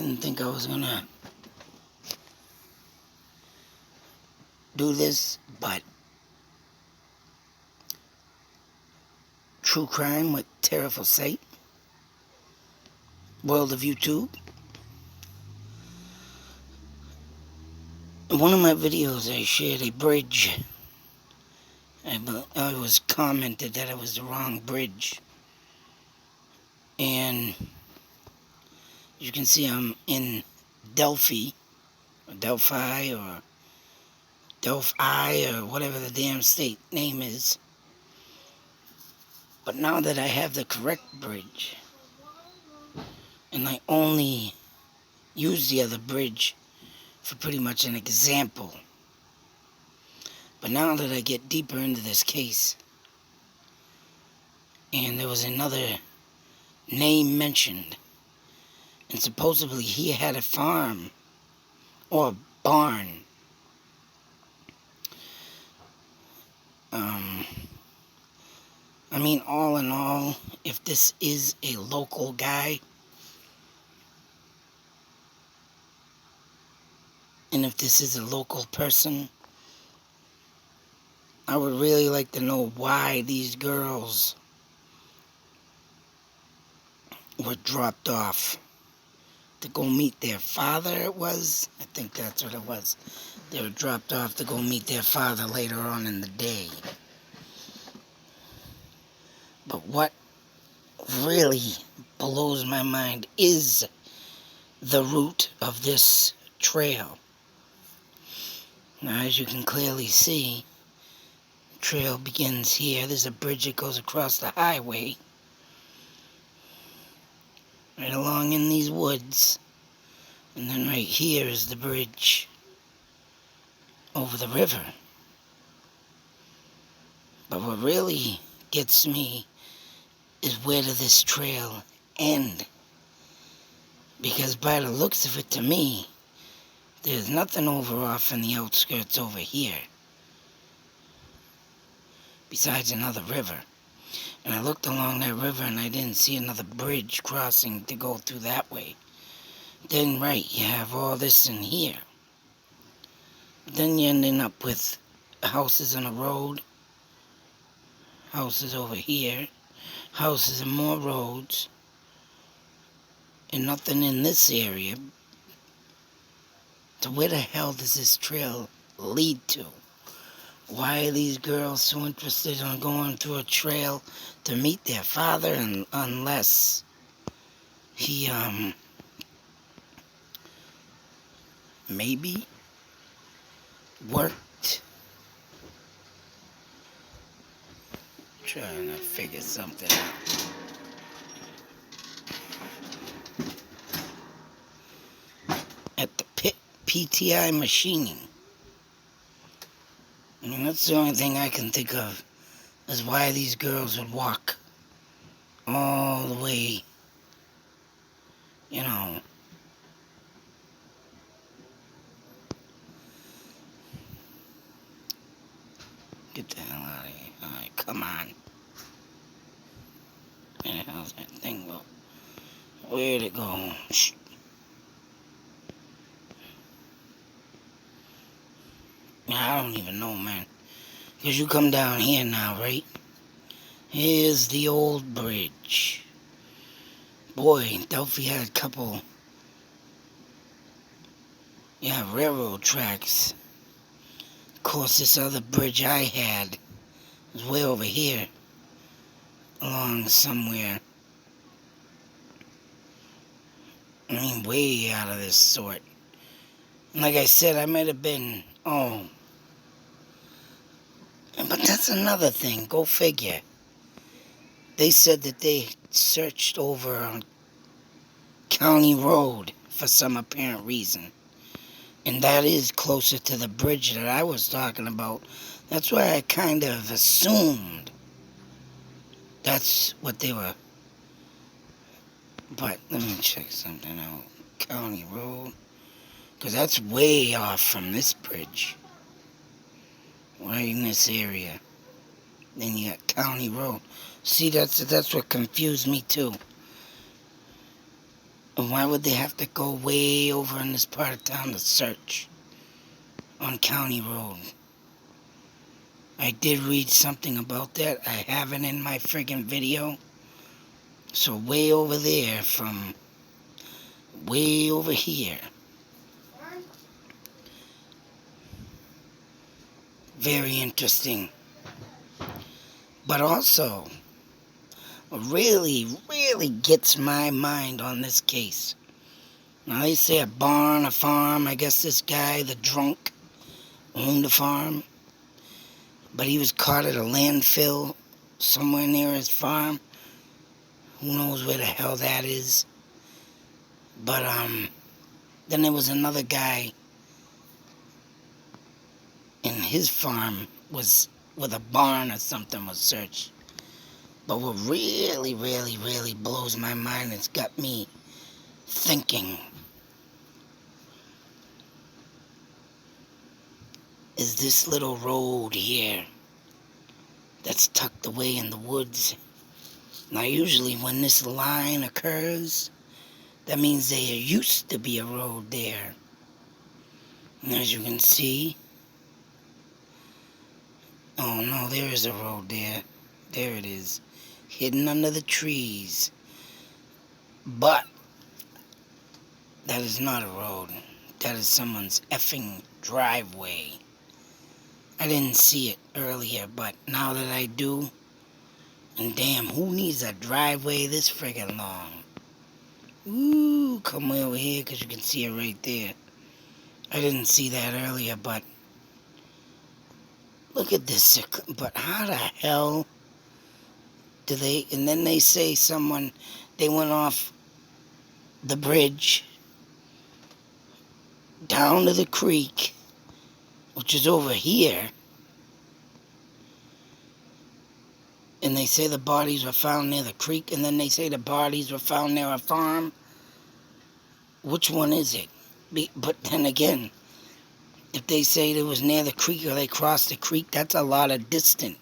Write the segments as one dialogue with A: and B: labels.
A: didn't think I was gonna do this, but true crime with Terrible Sight, World of YouTube. In one of my videos, I shared a bridge. I was commented that it was the wrong bridge. And you can see I'm in Delphi, or Delphi, or Delphi, or whatever the damn state name is. But now that I have the correct bridge, and I only use the other bridge for pretty much an example. But now that I get deeper into this case, and there was another name mentioned, and supposedly he had a farm or a barn. I mean, all in all, if this is a local guy, and if this is a local person, I would really like to know why these girls were dropped off to go meet their father, it was? I think that's what it was. They were dropped off to go meet their father later on in the day. But what really blows my mind is the route of this trail. Now, as you can clearly see, the trail begins here. There's a bridge that goes across the highway, right along in these woods. And then right here is the bridge over the river. But what really gets me is where does this trail end? Because by the looks of it to me, there's nothing over off in the outskirts over here besides another river. And I looked along that river and I didn't see another bridge crossing to go through that way. Then right, you have all this in here. Then you're ending up with houses on the road, houses over here, houses and more roads, and nothing in this area. So where the hell does this trail lead to? Why are these girls so interested in going through a trail to meet their father, and unless he, maybe worked? Trying to figure something out. At the PTI machining. I mean, that's the only thing I can think of is why these girls would walk all the way, you know. Get the hell out of here. Alright, come on. Where the hell's that thing go? Where'd it go? Shh. I don't even know, man. Because you come down here now, right? Here's the old bridge. Boy, Delphi had a couple, railroad tracks. Of course, this other bridge I had was way over here, along somewhere. I mean, way out of this sort. And like I said, I might have been, but that's another thing. Go figure. They said that they searched over on County Road for some apparent reason. And that is closer to the bridge that I was talking about. That's why I kind of assumed that's what they were. But let me check something out. County Road. Because that's way off from this bridge. Right in this area. Then you got County Road. See, that's what confused me too. And why would they have to go way over in this part of town to search on County Road? I did read something about that. I have it in my friggin' video. So way over there from way over here. Very interesting. But also, what really gets my mind on this case. Now they say a barn, a farm. I guess this guy, the drunk, owned a farm. But he was caught at a landfill somewhere near his farm. Who knows where the hell that is. But then there was another guy, and his farm was with a barn or something was searched. But what really blows my mind, it's got me thinking, is this little road here that's tucked away in the woods. Now usually when this line occurs, that means there used to be a road there. And as you can see, oh no, there is a road there. There it is, hidden under the trees. But that is not a road. That is someone's effing driveway. I didn't see it earlier, but now that I do, and damn, who needs a driveway this friggin' long? Ooh, come way over here because you can see it right there. I didn't see that earlier, but look at this. But how the hell do they, and then they say they went off the bridge down to the creek, which is over here, and they say the bodies were found near the creek, and then they say the bodies were found near a farm. Which one is it? But then again, if they say it was near the creek or they crossed the creek, that's a lot of distance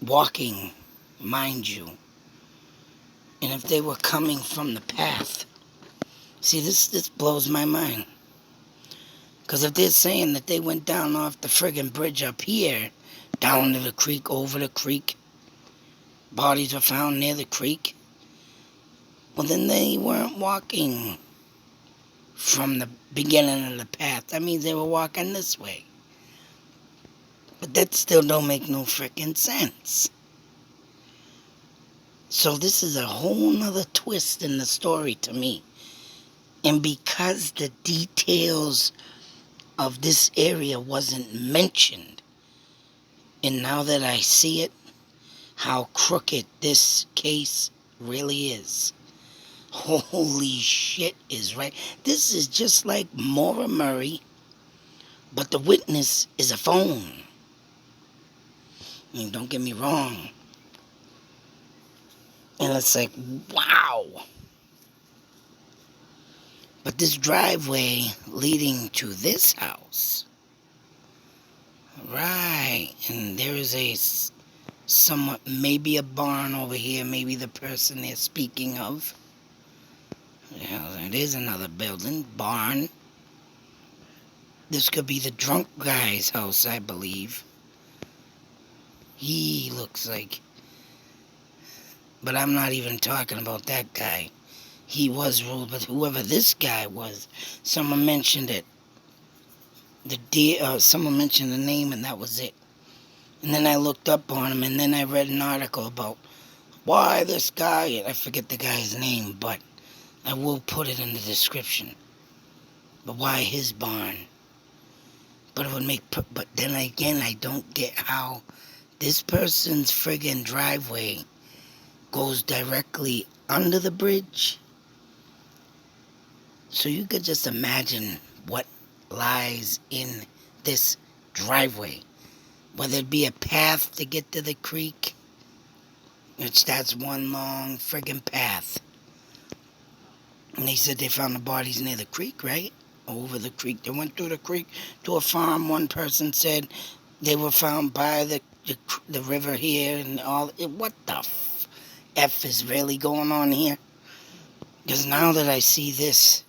A: walking, mind you. And if they were coming from the path, see, this blows my mind. Because if they're saying that they went down off the friggin' bridge up here, down to the creek, over the creek, bodies were found near the creek, well then they weren't walking from the beginning of the path. That means they were walking this way. But that still don't make no frickin' sense. So this is a whole nother twist in the story to me. And because the details of this area wasn't mentioned, and now that I see it, how crooked this case really is. Holy shit is right. This is just like Maura Murray, but the witness is a phone. I mean, don't get me wrong. And it's like, wow. But this driveway leading to this house, right, and there is a somewhat, maybe a barn over here, maybe the person they're speaking of. Yeah, it is another building, barn. This could be the drunk guy's house, I believe. He looks like, but I'm not even talking about that guy. He was ruled, but whoever this guy was, someone mentioned it. Someone mentioned the name, and that was it. And then I looked up on him, and then I read an article about why this guy, and I forget the guy's name, but I will put it in the description. But why his barn? But it would make, but then again, I don't get how this person's friggin' driveway goes directly under the bridge. So you could just imagine what lies in this driveway. Whether it be a path to get to the creek, which that's one long friggin' path. And they said they found the bodies near the creek, right? Over the creek. They went through the creek to a farm. One person said they were found by the river here and all. What the F is really going on here? Because now that I see this,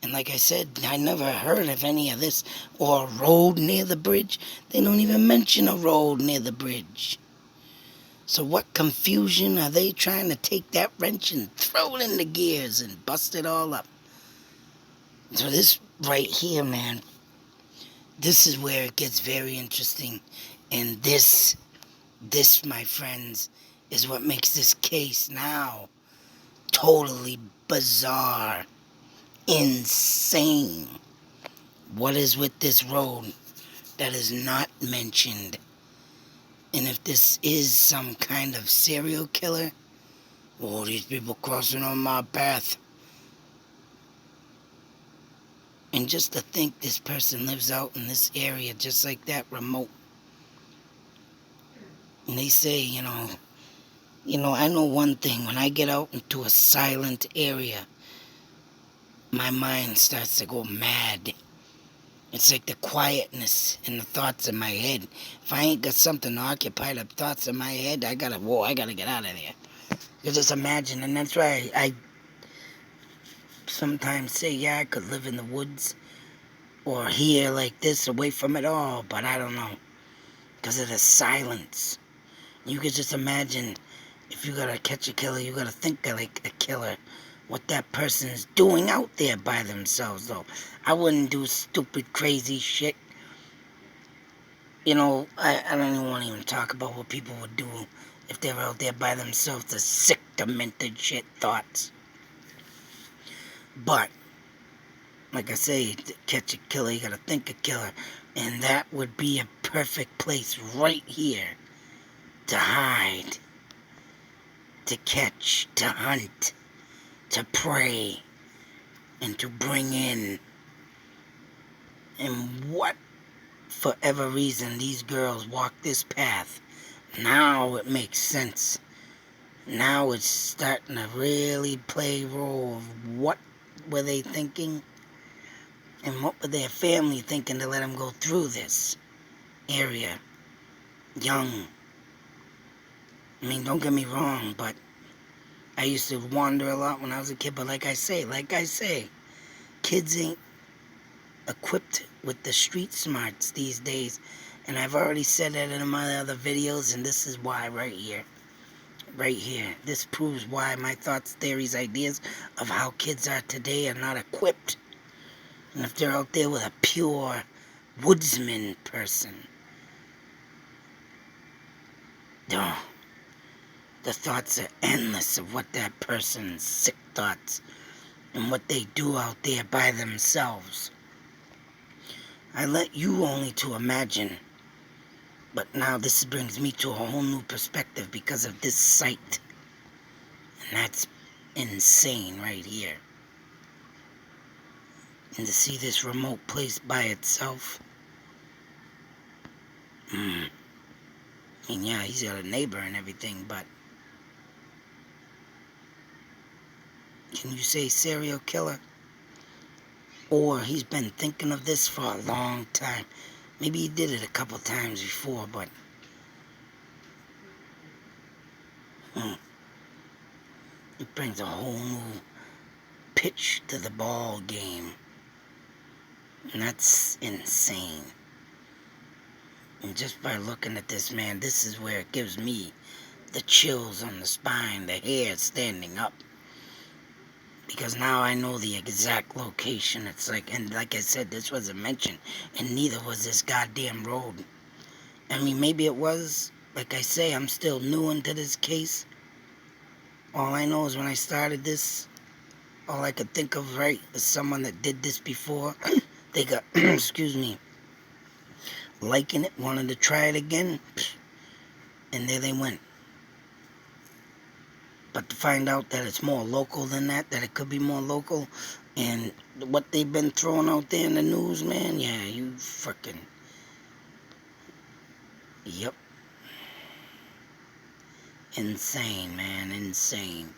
A: and like I said, I never heard of any of this, or a road near the bridge. They don't even mention a road near the bridge. So what confusion are they trying to take that wrench and throw it in the gears and bust it all up? So this right here, man, this is where it gets very interesting. And this, my friends, is what makes this case now totally bizarre, insane. What is with this road that is not mentioned? And if this is some kind of serial killer, oh, these people crossing on my path. And just to think this person lives out in this area just like that, remote. And they say, I know one thing. When I get out into a silent area, my mind starts to go mad. It's like the quietness in the thoughts in my head. If I ain't got something to occupy the thoughts in my head, I gotta get out of there. You just imagine, and that's why I sometimes say, yeah, I could live in the woods or here like this, away from it all, but I don't know. Because of the silence. You could just imagine, if you gotta catch a killer, you gotta think like a killer. What that person's doing out there by themselves, though. I wouldn't do stupid, crazy shit. I don't even want to even talk about what people would do if they were out there by themselves. The sick, demented shit thoughts. But, like I say, to catch a killer, you gotta think a killer. And that would be a perfect place right here to hide, to catch, to hunt, to prey, and to bring in. And what, for ever reason, these girls walk this path. Now it makes sense. Now it's starting to really play a role of what were they thinking and what were their family thinking to let them go through this area. Young. I mean, don't get me wrong, but I used to wander a lot when I was a kid. But like I say, kids ain't equipped with the street smarts these days. And I've already said that in my other videos, and this is why right here. Right here. This proves why my thoughts, theories, ideas of how kids are today are not equipped. And if they're out there with a pure woodsman person, the thoughts are endless of what that person's sick thoughts and what they do out there by themselves. I let you only to imagine, but now this brings me to a whole new perspective because of this sight. And that's insane right here. And to see this remote place by itself. I mean, yeah, he's got a neighbor and everything, but can you say serial killer? Or he's been thinking of this for a long time. Maybe he did it a couple times before, but it brings a whole new pitch to the ball game. And that's insane. And just by looking at this, man, this is where it gives me the chills on the spine, the hair standing up. Because now I know the exact location. It's like, and like I said, this wasn't mentioned, and neither was this goddamn road. I mean, maybe it was. Like I say, I'm still new into this case. All I know is when I started this, all I could think of, right, is someone that did this before. They got, excuse me, liking it, wanted to try it again, and there they went. But to find out that it's more local than that it could be more local, and what they've been throwing out there in the news, man, yeah, you frickin', yep. Insane, man, insane.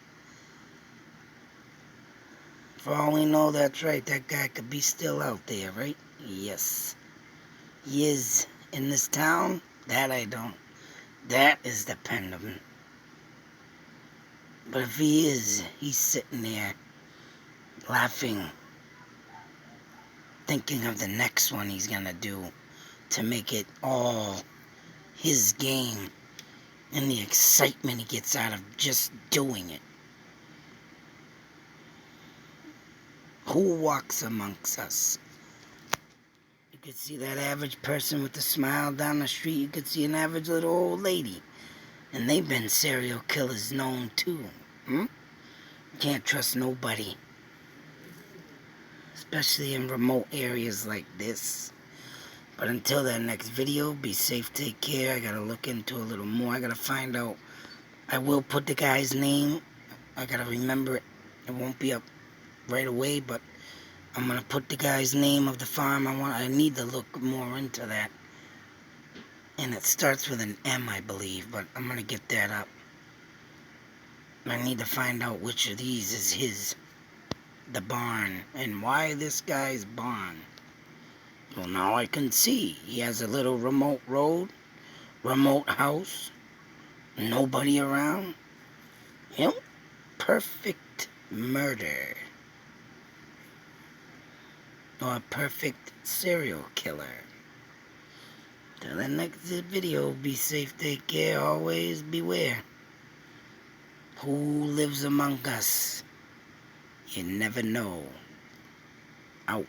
A: For all we know, that's right, that guy could be still out there, right? Yes. He is in this town? That I don't. That is dependable. But if he is, he's sitting there laughing, thinking of the next one he's gonna do to make it all his game and the excitement he gets out of just doing it. Who walks amongst us? You could see that average person with a smile down the street. You could see an average little old lady. And they've been serial killers known too. You can't trust nobody. Especially in remote areas like this. But until that next video, be safe, take care. I gotta look into a little more. I gotta find out. I will put the guy's name. I gotta remember it. It won't be up right away, but I'm gonna put the guy's name of the farm. I need to look more into that. And it starts with an M, I believe, but I'm gonna get that up. I need to find out which of these is his. The barn. And why this guy's barn? Well, now I can see. He has a little remote road, remote house, nobody around. Yep, perfect murder. Or a perfect serial killer. Till the next video, be safe, take care, always beware. Who lives among us? You never know. Out.